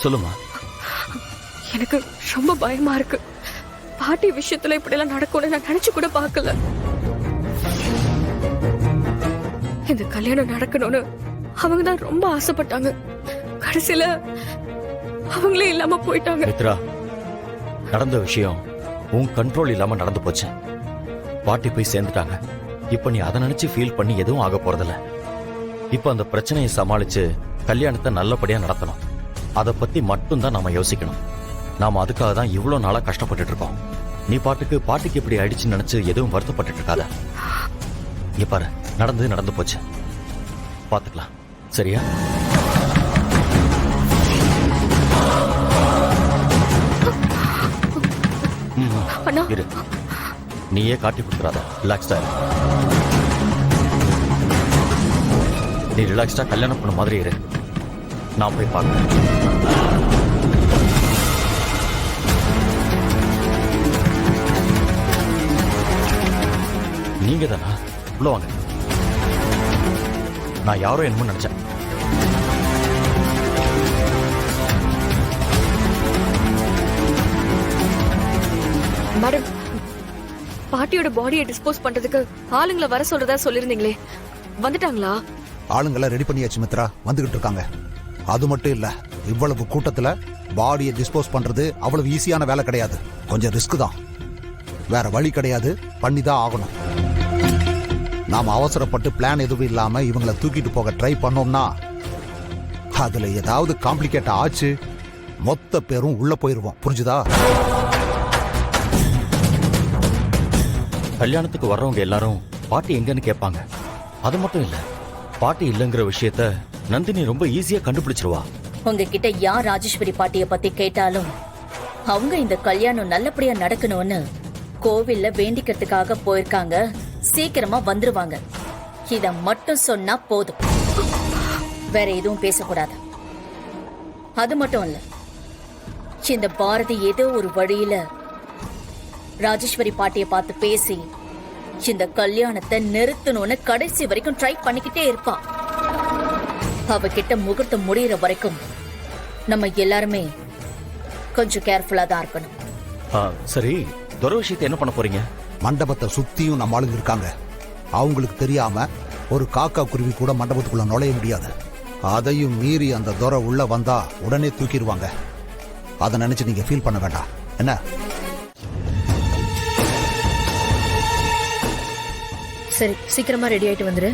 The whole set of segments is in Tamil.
சொல்லுமா. எனக்கு ரொம்ப பயமா இருக்கு. பாட்டி விஷயத்துல இப்படி எல்லாம் நடக்கும்னு நான் நினைச்சு கூட பார்க்கல. இந்த கல்யாணம் நடக்கணும்னு அவங்க தான் ரொம்ப ஆசைப்பட்டாங்க. கடைசியில அவங்களே இல்லாம போயிட்டாங்க. மித்ரா, நடந்த விஷயம் உன் கண்ட்ரோல் இல்லாம நடந்து போச்சு. பாட்டி போய் சேர்ந்துட்டாங்க. இப்ப நீ அதை நினைச்சு ஃபீல் பண்ணி எதுவும் ஆக போறதில்ல. இப்ப அந்த பிரச்சனையை சமாளிச்சு கல்யாணத்தை நல்லபடியா நடத்தணும். அதை பத்தி மட்டும்தான் நாம யோசிக்கணும். நாம அதுக்காக தான் இவ்வளவு நாளா கஷ்டப்பட்டுட்டு இருக்கோம். நீ பாட்டிக்கு இப்படி ஆயிடுச்சுன்னு நினைச்சு எதுவும் வருத்தப்பட்டு இருக்காத. இங்க பாரு, நடந்து போச்சு, பாத்துக்கலாம், சரியா? இரு, நீயே காட்டி கொடுத்துறாத. ரிலாக்ஸ்டா இரு. நீ ரிலாக்ஸ்டா கல்யாணம் பண்ண மாதிரி இரு. நான் போய் பார்க்கிறேன். நீங்க தானா? உள்ள வாங்க. நான் யாரோ என்னமோ நினைச்சேன். மேடம், பாட்டியோட பாடியை டிஸ்போஸ் பண்றதுக்கு ஆளுங்களை வர சொல்றதா சொல்லிருந்தீங்களே, வந்துட்டாங்களா? ஆளுங்களை ரெடி பண்ணியாச்சு மித்ரா, வந்துகிட்டு இருக்காங்க. அது மட்டும் இல்ல, இவ்வளவு கூட்டத்துல பாடியை டிஸ்போஸ் பண்றது அவ்வளவு ஈஸியான வேலை கிடையாது. கொஞ்சம் ரிஸ்க் தான். வேற வழி கிடையாது, பண்ணிதான் ஆகணும். நாம அவசரப்பட்டு பிளான் எதுவும் இல்லாம இவங்களை தூக்கிட்டு போக ட்ரை பண்ணோம்னா அதுல ஏதாவது காம்ப்ளிகேட் ஆச்சு, மொத்த பேரும் உள்ள போயிருவோம். புரிஞ்சுதா? கல்யாணத்துக்கு வர்றவங்க எல்லாரும் பாட்டி எங்கன்னு கேட்பாங்க. அது மட்டும் இல்ல, பாட்டி இல்லங்கிற விஷயத்த நந்தினி ரொம்ப ஈஸியா கண்டுபிடிச்சிருவா. உங்ககிட்ட யார் ராஜேஸ்வரி பாட்டிய பத்தி கேட்டாலும் அவங்க இந்த கல்யாணம் நல்லபடியா நடக்கணும்னு கோவில்ல வேண்டிக்கிறதுக்காக போயிருக்காங்க. சீக்கிரமா வந்துருவாங்க. இத மட்டும் சொன்னா போதும், வேற எதுவும் பேசக்கூடாது. அது மட்டும் இல்ல, இந்த பாரதி ஏதோ ஒரு வழியில ராஜேஸ்வரி பாட்டிய பார்த்து பேசி இந்த கல்யாணத்தை நிறுத்தணும்னு கடைசி வரைக்கும் ட்ரை பண்ணிக்கிட்டே இருப்பா. அவகிட்ட முகூர்த்தம் முடியற வரைக்கும் நம்ம எல்லாருமே கொஞ்சம் கேர்ஃபுல்லா தான் இருக்கணும். சரி, துரை விஷயத்தை என்ன பண்ண போறீங்க? மண்டபத்தை சுத்தியும் நம்ம ஆளுங்க இருக்காங்க. அவங்களுக்கு தெரியாம ஒரு காக்கா குருவி கூட மண்டபத்துக்குள்ள நுழைய முடியாது. அதையும் மீறி அந்த துரை உள்ள வந்தா உடனே தூக்கிடுவாங்க. அதை நினைச்சு நீங்க ஃபீல் பண்ண வேண்டாம். என்ன? சரி, சீக்கிரமா ரெடி ஆயிட்டு வந்துரு.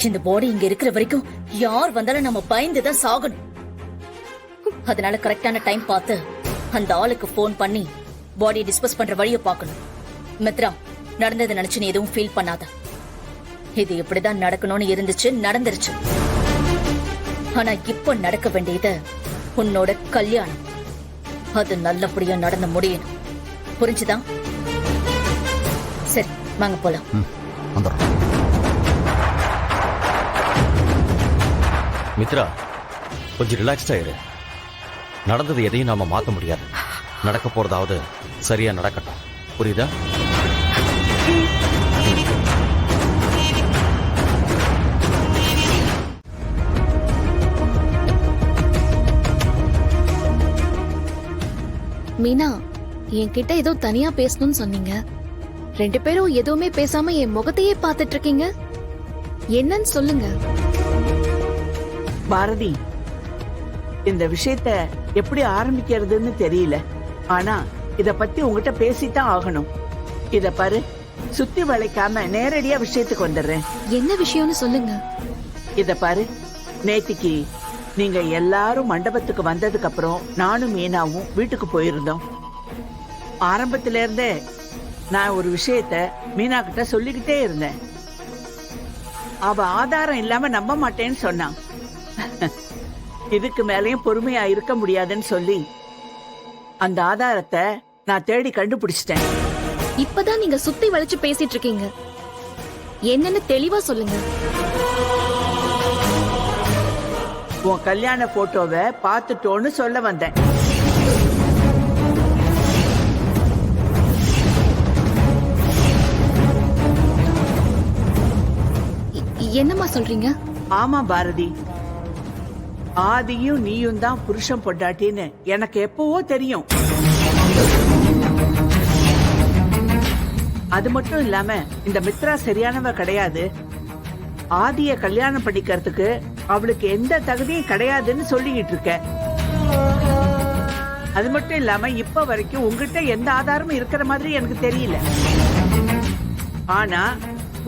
இந்த பாடி இங்க இருக்கிற வரைக்கும் யார் வந்தாலும் நம்ம பயந்துதான் சாகணும். அதனால கரெக்டான டைம் பார்த்து அந்த ஆளுக்கு போன் பண்ணி பாடியை டிஸ்போஸ் பண்ற வழியை பார்க்கணும். மித்ரா, நடந்ததை நினைச்சு நீ எதுவும் ஃபீல் பண்ணாத. இது இப்படிதான் நடக்கணும்னு இருந்துச்சு, நடந்துருச்சு. ஆனா இப்ப நடக்க வேண்டியது உன்னோட கல்யாணம். அது நல்லபடியா நடந்து முடியணும். புரிஞ்சுதா? சரி, வாங்க போலாம். மித்ரா, கொஞ்சம் ரிலாக்ஸ்டா இரு. நடந்தது எதையும் நாம மாத்த முடியாது. நடக்க போறதாவது சரியா நடக்கட்டும். புரியுதா? மீனா, என்கிட்ட ஏதோ தனியா பேசணும்னு சொன்னீங்க. ரெண்டு பேரும் எதுவுமே பேசாம என் முகத்தையே பார்த்துட்டு இருக்கீங்க. என்னன்னு சொல்லுங்க. பாரதி, இந்த விஷயத்த எப்படி ஆரம்பிக்கிறதுன்னு தெரியல. ஆனா இத பத்தி உங்ககிட்ட பேசித்தான் ஆகணும். இத பாரு, சுத்தி வளைக்காம நேரடியா விஷயத்துக்கு வந்துடுறேன். என்ன விஷயம்னு சொல்லுங்க. இத பாரு, நேத்திக்கு நீங்க எல்லாரும் மண்டபத்துக்கு வந்ததுக்கு அப்புறம் நானும் மீனாவும் வீட்டுக்கு போயிருந்தோம். ஆரம்பத்தில இருந்தே நான் ஒரு விஷயத்த மீனா கிட்ட சொல்லிக்கிட்டே இருந்தேன். அவ ஆதாரம் இல்லாம நம்ப மாட்டேன்னு சொன்னான். இதுக்கு மேலயும் பொறுமையா இருக்க முடியாதுன்னு சொல்லி அந்த ஆதாரத்தை நான் தேடி கண்டுபிடிச்சிட்டேன். இப்பதான் நீங்க சுத்தி வளைச்சு பேசிட்டு இருக்கீங்க. என்னன்னு தெளிவா சொல்லுங்க. உன் கல்யாண போட்டோவை பார்த்துட்டோன்னு சொல்ல வந்தேன். என்னம்மா சொல்றீங்க? ஆமா பாரதி, ஆதியும் நீயும் தான் புருஷன் பொண்டாட்டின்னு எனக்கு எப்பவோ தெரியும். அது மட்டும் இல்லாம இந்த மித்ரா சரியானவ கிடையாது. ஆதிய கல்யாணம் பண்ணிக்கிறதுக்கு அவளுக்கு எந்த தகுதியும் கிடையாதுன்னு சொல்லிக்கிட்டு இருக்க. அது மட்டும் இல்லாம இப்ப வரைக்கும் உங்ககிட்ட எந்த ஆதாரமும் இருக்கிற மாதிரி எனக்கு தெரியல. ஆனா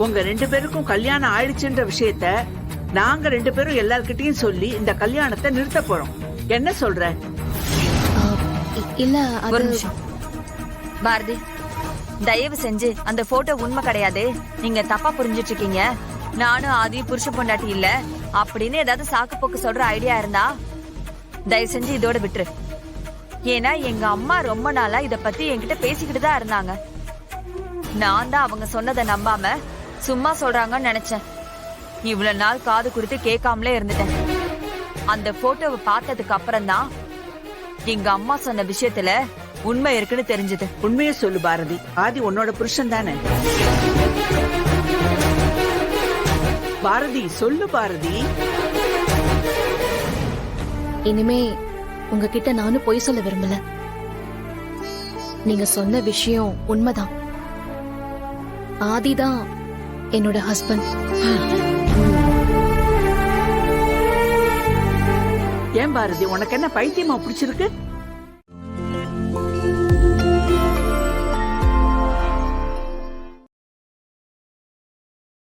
உங்க 2 பேருக்கும் கல்யாணம் ஆயிடுச்சுன்ற விஷயத்த நாங்க 2 பேரும் எல்லார்கிட்டயும் சொல்லி இந்த கல்யாணத்தை நிறுத்த போறோம். என்ன சொல்ற? இல்ல ஒரு அது நிமிஷம் பாரதி, தயவு செஞ்சு அந்த போட்டோ உண்மை கிடையாது, நீங்க தப்பா புரிஞ்சிட்டு இருக்கீங்க, நானும் ஆதி புருஷ பொண்டாட்டி இல்ல அப்படின்னு ஏதாவது சாக்கு போக்கு சொல்ற ஐடியா இருந்தா தயவு செஞ்சு இதோட விட்டுரு. ஏன்னா எங்க அம்மா ரொம்ப நாளா இத பத்தி என்கிட்ட பேசிக்கிட்டு தான் இருந்தாங்க. நான் தான் அவங்க சொன்னதை நம்பாம சும்மா சொல்றாங்கன்னு நினைச்சேன். இவ்வளவு நாள் காது கொடுத்து கேட்காமலே இருந்துட்டேன். அந்த போட்டோவை பார்த்ததுக்கு அப்புறம் தான் எங்க அம்மா சொன்ன விஷயத்துல உண்மை இருக்குன்னு தெரிஞ்சது. உண்மையை சொல்லு பாரதி, ஆதி உன்னோட புருஷன் தானே? பாரதி சொல்லு பாரதி. இனிமே உங்ககிட்ட நானும் பொய் சொல்ல விரும்பல. நீங்க சொன்ன விஷயம் உண்மைதான். ஆதிதான் என்னோட ஹஸ்பண்ட். ஏன் பாரதி, உனக்கு என்ன பைத்தியமா பிடிச்சிருக்கு?